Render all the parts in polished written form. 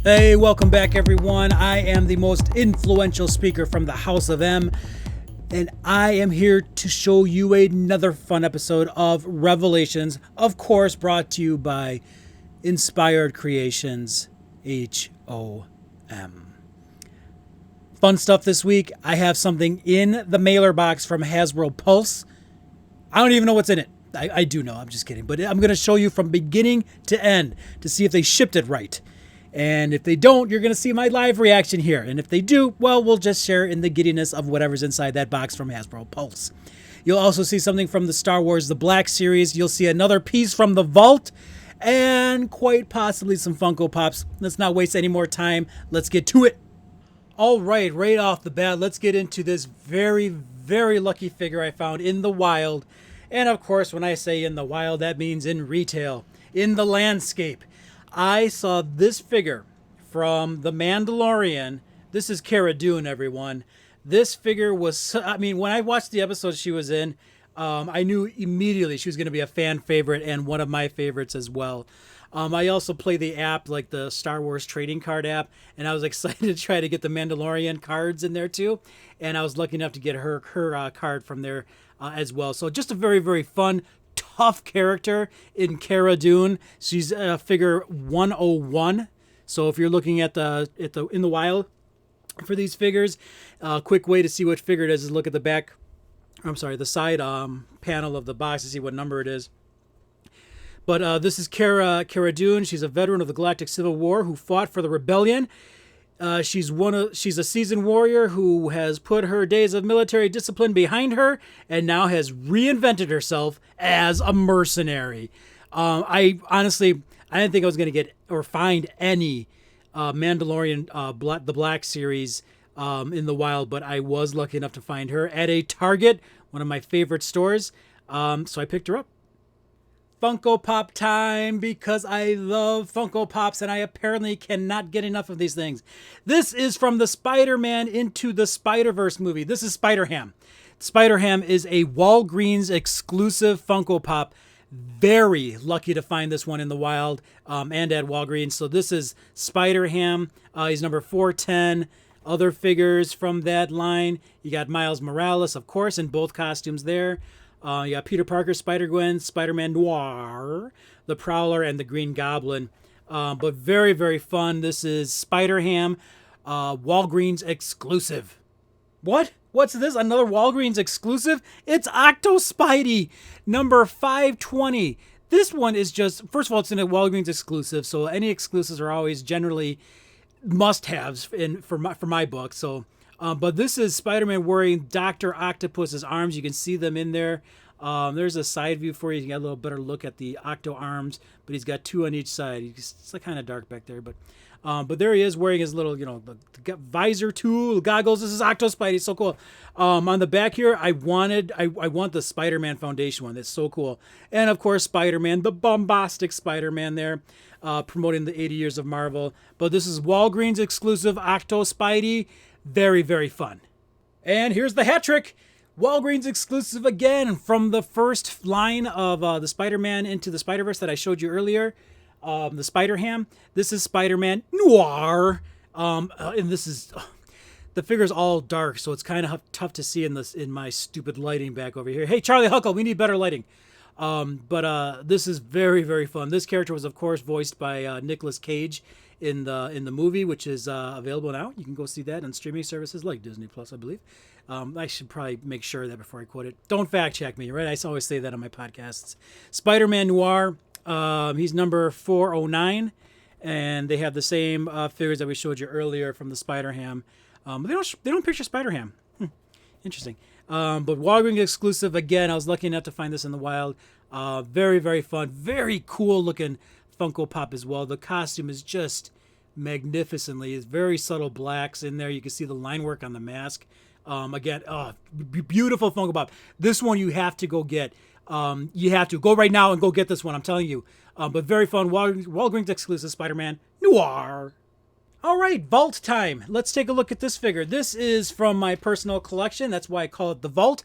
Hey, welcome back, everyone. I am the most influential speaker from the House of M, and I am here to show you another fun episode of Revelations, of course, brought to you by Inspired Creations, HOM. Fun stuff this week. I have something in the mailer box from Hasbro Pulse. I don't even know what's in it. I do know, I'm just kidding. But I'm going to show you from beginning to end to see if they shipped it right. And if they don't, you're going to see my live reaction here. And if they do, well, we'll just share in the giddiness of whatever's inside that box from Hasbro Pulse. You'll also see something from the Star Wars The Black Series. You'll see another piece from the Vault. And quite possibly some Funko Pops. Let's not waste any more time. Let's get to it. All right, right off the bat, let's get into this very, very lucky figure I found in the wild. And of course, when I say in the wild, that means in retail, in the landscape. I saw this figure from The Mandalorian. This is Cara Dune, everyone. This figure was, when I watched the episode she was in, I knew immediately she was going to be a fan favorite and one of my favorites as well. I also play the app, like the Star Wars trading card app, and I was excited to try to get the Mandalorian cards in there too. And I was lucky enough to get her card from there as well. So just a very, very fun, tough character in Cara Dune. She's figure 101. So if you're looking at in the wild for these figures, quick way to see what figure it is look at the back. The side panel of the box to see what number it is. But this is Cara Dune. She's a veteran of the Galactic Civil War who fought for the rebellion. She's a seasoned warrior who has put her days of military discipline behind her and now has reinvented herself as a mercenary. I didn't think I was going to get or find any Mandalorian the Black Series in the wild, but I was lucky enough to find her at a Target, one of my favorite stores. So I picked her up. Funko Pop time, because I love Funko Pops and I apparently cannot get enough of these things. This is from the Spider Man Into the Spider-Verse movie. This is Spider-Ham. Spider-Ham is a Walgreens exclusive Funko Pop. Very lucky to find this one in the wild and at Walgreens. So this is Spider-Ham. He's number 410. Other figures from that line. You got Miles Morales, of course, in both costumes there. You got Peter Parker, Spider-Gwen, Spider-Man Noir, the Prowler, and the Green Goblin. But very, very fun. This is Spider-Ham, Walgreens exclusive. What? What's this? Another Walgreens exclusive? It's Octo Spidey, number 520. This one is just, first of all, it's in a Walgreens exclusive, so any exclusives are always generally must-haves for my book. So. But this is Spider-Man wearing Dr. Octopus's arms. You can see them in there. There's a side view for you. You get a little better look at the Octo arms, but he's got two on each side. It's kind of dark back there, but there he is wearing his little, the visor tool, goggles. This is Octo Spidey. So cool. On the back here, I want the Spider-Man Foundation one. That's so cool. And of course, Spider-Man, the bombastic Spider-Man there, promoting the 80 years of Marvel. But this is Walgreens exclusive Octo Spidey. Very, very fun. And here's the hat trick. Walgreens exclusive again from the first line of the Spider-Man Into the Spider-Verse that I showed you earlier. The Spider-Ham. This is Spider-Man Noir. And this is... the figure's all dark, so it's kind of tough to see in my stupid lighting back over here. Hey, Charlie Huckle, we need better lighting. But this is very, very fun. This character was, of course, voiced by Nicolas Cage in the movie, which is available now. You can go see that on streaming services like Disney Plus, I believe. I should probably make sure of that before I quote it. Don't fact check me, right? I always say that on my podcasts. Spider-Man Noir, he's number 409, and they have the same figures that we showed you earlier from the Spider-Ham. They don't picture Spider-Ham. Interesting. But Walgreens exclusive again. I was lucky enough to find this in the wild. Very, very fun. Very cool looking Funko Pop as well. The costume is just magnificently. It's very subtle blacks in there. You can see the line work on the mask. Again, beautiful Funko Pop. This one you have to go get. You have to go right now and go get this one. I'm telling you. But very fun. Walgreens exclusive Spider-Man Noir. All right, Vault time. Let's take a look at this figure. This is from my personal collection. That's why I call it the Vault.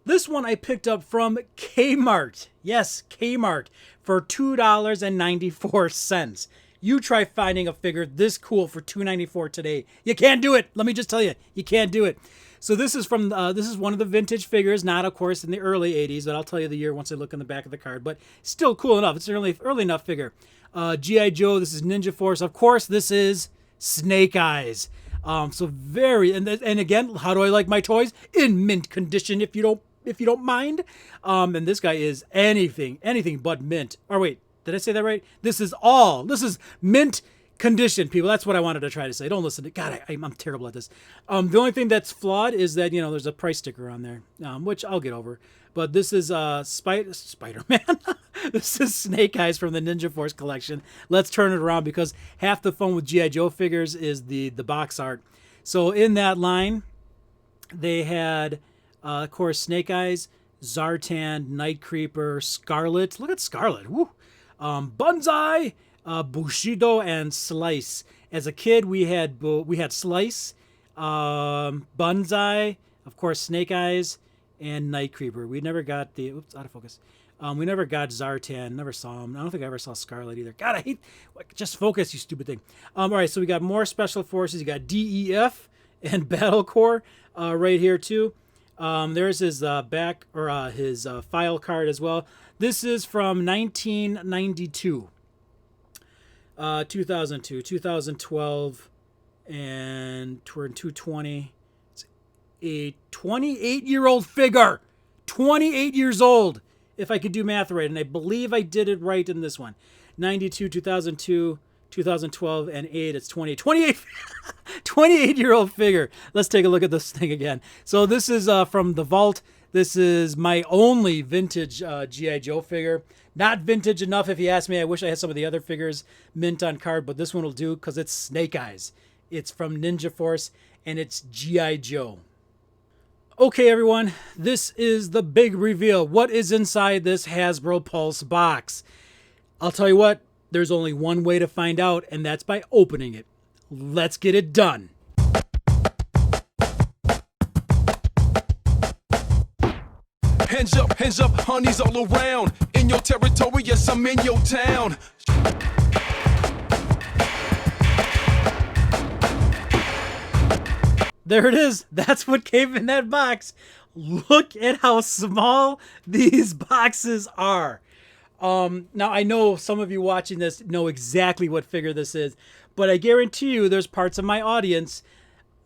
This one I picked up from Kmart. Yes, Kmart for $2.94. You try finding a figure this cool for $2.94 today. You can't do it. Let me just tell you, you can't do it. So this is from this is one of the vintage figures, not of course in the early '80s, but I'll tell you the year once I look in the back of the card. But still cool enough. It's an early enough figure. GI Joe. This is Ninja Force. Of course, this is Snake Eyes. So very and again, how do I like my toys? In mint condition, if you don't mind. And this guy is anything but mint. Or wait, did I say that right? This is mint condition, people. That's what I wanted to try to say. Don't listen to God. I'm terrible at this. The only thing that's flawed is that there's a price sticker on there, which I'll get over. But this is Spider Man. This is Snake Eyes from the Ninja Force collection. Let's turn it around because half the fun with GI Joe figures is the box art. So in that line, they had, of course, Snake Eyes, Zartan, Night Creeper, Scarlet. Look at Scarlet. Woo. Banzai, Bushido, and Slice. As a kid, we had Slice, Banzai, of course, Snake Eyes, and Night Creeper. We never got the out of focus. We never got Zartan. Never saw him. I don't think I ever saw Scarlet either. God, I hate. Just focus, you stupid thing. All right, so we got more special forces. You got DEF and Battle Corps right here too. There's his back or his file card as well. This is from 1992, 2002, 2012, and we're in 220. It's a 28-year-old figure. 28 years old, if I could do math right. And I believe I did it right in this one. 92, 2002, 2012, and 8. It's 28. 28-year-old figure. Let's take a look at this thing again. So this is from the vault. This is my only vintage G.I. Joe figure. Not vintage enough, if you ask me. I wish I had some of the other figures mint on card, but this one will do because it's Snake Eyes. It's from Ninja Force, and it's G.I. Joe. Okay, everyone, this is the big reveal. What is inside this Hasbro Pulse box? I'll tell you what, there's only one way to find out, and that's by opening it. Let's get it done. Hands up, honeys all around. In your territory, yes, I'm in your town. There it is. That's what came in that box. Look at how small these boxes are. Now, I know some of you watching this know exactly what figure this is, but I guarantee you there's parts of my audience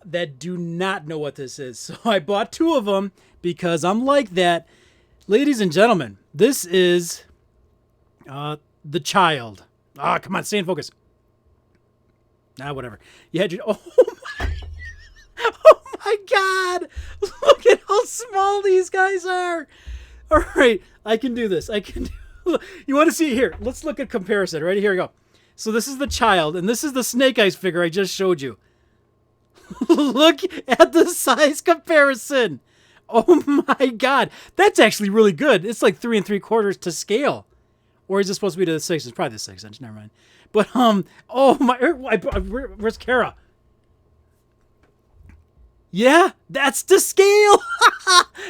that do not know what this is. So I bought two of them because I'm like that. Ladies and gentlemen, this is the child. Come on, stay in focus. Whatever. You had your... Oh my God! Look at how small these guys are. All right, I can do this. You want to see it here? Let's look at comparison. Right here we go. So this is the child, and this is the Snake Eyes figure I just showed you. Look at the size comparison. Oh my God, that's actually really good. It's like 3 3/4 to scale, or is it supposed to be to the 6? It's probably the 6 inch. Never mind. But oh my, where's Cara? Yeah, that's the scale.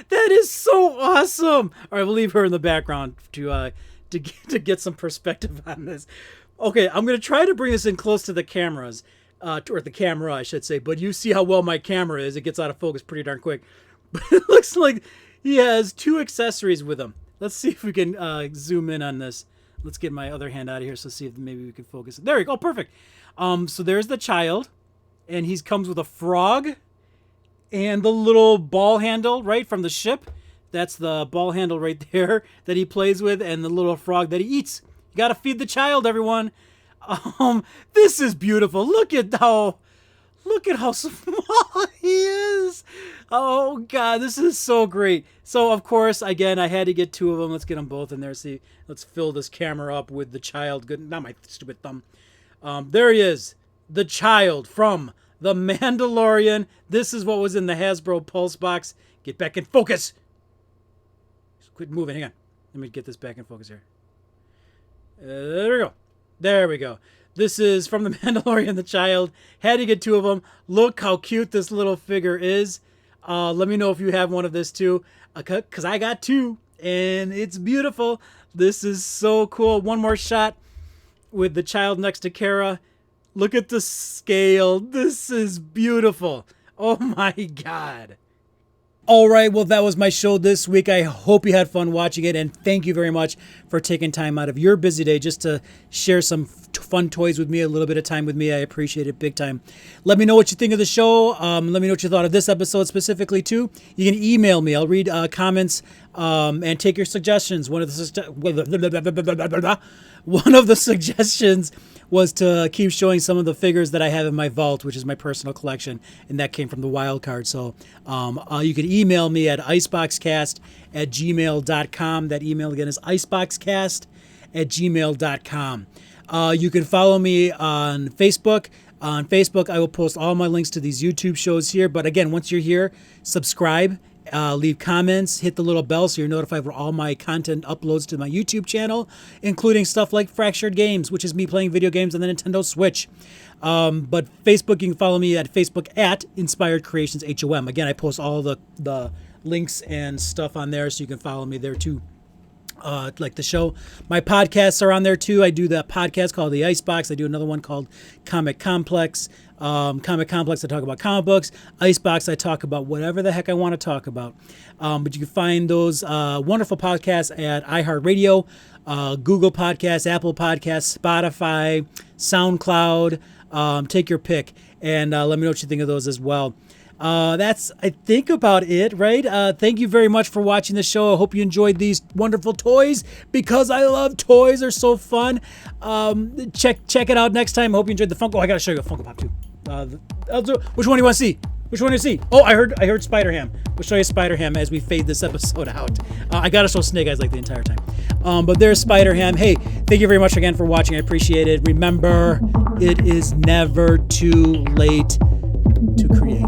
That is so awesome. All right, we'll leave her in the background to get some perspective on this. Okay, I'm gonna try to bring this in close to the cameras, or the camera, I should say. But you see how well my camera is. It gets out of focus pretty darn quick. But it looks like he has 2 accessories with him. Let's see if we can zoom in on this. Let's get my other hand out of here. So see if maybe we can focus. There we go. Perfect. So there's the child, and he comes with a frog. And the little ball handle, right, from the ship. That's the ball handle right there that he plays with, and the little frog that he eats. You got to feed the child, everyone. This is beautiful. Look at how small he is. Oh, God, this is so great. So, of course, again, I had to get 2 of them. Let's get them both in there. See, let's fill this camera up with the child. Good, not my stupid thumb. There he is, the child from The Mandalorian. This is what was in the Hasbro Pulse box. Get back in focus. Just quit moving. Hang on. Let me get this back in focus here. There we go. There we go. This is from The Mandalorian, the child. Had to get 2 of them. Look how cute this little figure is. Let me know if you have one of this too. Because I got 2. And it's beautiful. This is so cool. One more shot. with the child next to Cara. Look at the scale. This is beautiful. Oh my God. All right, well, that was my show this week. I hope you had fun watching it, and thank you very much for taking time out of your busy day just to share some fun toys with me, a little bit of time with me. I appreciate it big time. Let me know what you think of the show. Let me know what you thought of this episode specifically, too. You can email me. I'll read comments and take your suggestions. One of the suggestions was to keep showing some of the figures that I have in my vault, which is my personal collection, and that came from the wild card. So you can email me at iceboxcast@gmail.com. That email again is iceboxcast@gmail.com. You can follow me on Facebook. On Facebook, I will post all my links to these YouTube shows here. But again, once you're here, subscribe. Leave comments, hit the little bell so you're notified for all my content uploads to my YouTube channel, including stuff like Fractured Games, which is me playing video games on the Nintendo Switch. But Facebook, you can follow me at Facebook at Inspired Creations HOM. Again, I post all the links and stuff on there, so you can follow me there too. Like the show. My podcasts are on there too. I do that podcast called The Icebox. I do another one called Comic Complex. Comic Complex, I talk about comic books. Icebox, I talk about whatever the heck I want to talk about. But you can find those wonderful podcasts at iHeartRadio, Google Podcasts, Apple Podcasts, Spotify, SoundCloud. Take your pick, and let me know what you think of those as well. That's, I think, about it, right? Thank you very much for watching the show. I hope you enjoyed these wonderful toys, because I love toys. They're so fun. Check it out next time. I hope you enjoyed the Funko. I got to show you a Funko Pop, too. Which one do you want to see? Which one do you see? Oh, I heard Spider-Ham. We'll show you Spider-Ham as we fade this episode out. I got to show Snake Eyes like the entire time. But there's Spider-Ham. Hey, thank you very much again for watching. I appreciate it. Remember, it is never too late to create.